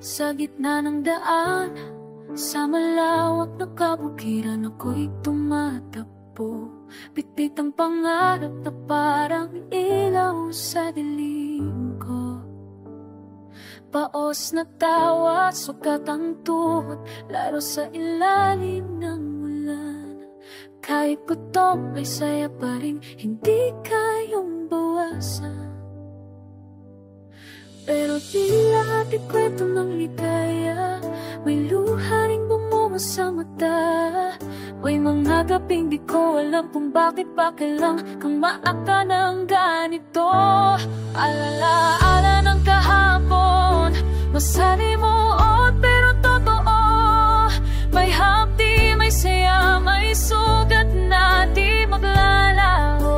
Sa gitna ng daan, sa malawak na kabukiran, ako'y tumatakbo. Bitbit ang pangarap na parang ilaw sa dilim ko. Paos na tawa, sukat ang tuhod, laro sa ilalim ng ulan. Kahit gutom ay saya pa rin, hindi kayong bawasan. Pero tila di kwento ng ligaya, may luha ring bumunga sa mata. May mga gabing di ko alam kung bakit lang kang maaka ng ganito. Alaala ng kahapon, masalimuot pero totoo. May hapdi, may saya, may sugat na di maglalaho.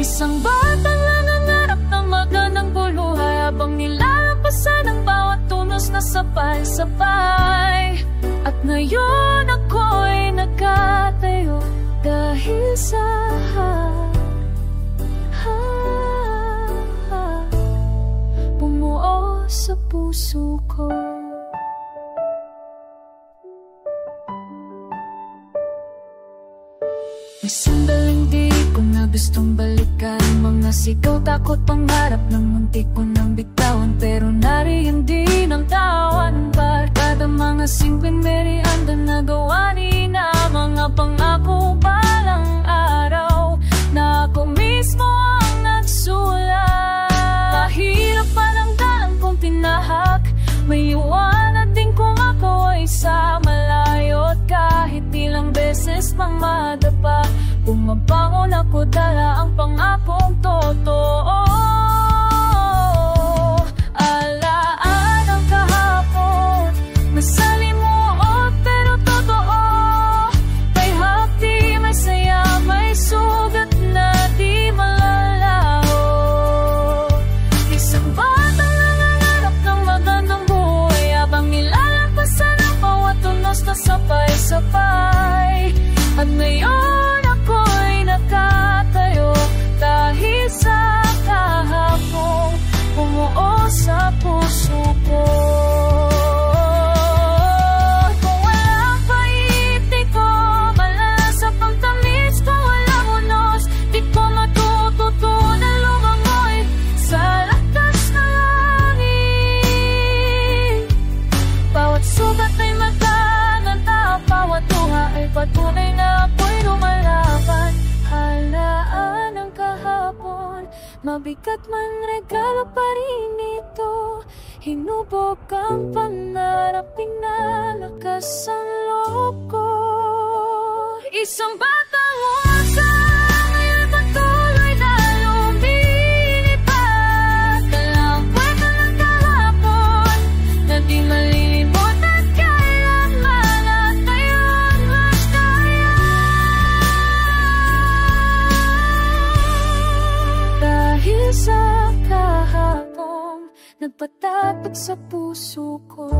Isang batang nangangarap ng magandang buhay, habang nilalampasan ang bawat tunos na sabay-sabay. At ngayon ako'y nagkatayo dahil sa bumuo sa puso ko. May sandaling di ko na gustong balikan, mga sigaw, takot, pangarap ng muntik ko nang bitawan. Pero nariyan din ang tawan, barkada, mga simpleng merienda na gawa ni na mga pangako palang araw na ako mismo ang nagsulat. Mahirap palang dalang kong tinahak, may iwanan din kung ako ay sa malayo. At kahit ilang beses pang madapa, bumabangon ako, dala ang pangakong totoo. Alaan ang kahapon, masalimuot pero totoo. May hapdi, may saya, may sugat na di malalaho. Isang batang nangangarap ng magandang buhay, habang nilalampasan ang bawat tunos na sabay-sabay. At ngayon ako'y nakatayo dahil sa kahapong bumuo sa puso ko. Kung walang pait-ibig ko, malasa pang tamis ko, walang unos, di ko matututunan lumangoy sa lakas na langit. Bawat sugat ay magkaganda, bawat tuha ay patunay na ako'y lumalaban. Halaan ang kahapon, mabigat man regalo pa rin ito. Hinubog ang pangarap, pinalakas ang loob ko. Isang batang usang, ngayon patuloy na lumilipat. Dalang kwento ng kahapon na di malilimot at kailanman at tayo ang magkaya. Dahil sa kahapon nagpatatak sa puso ko.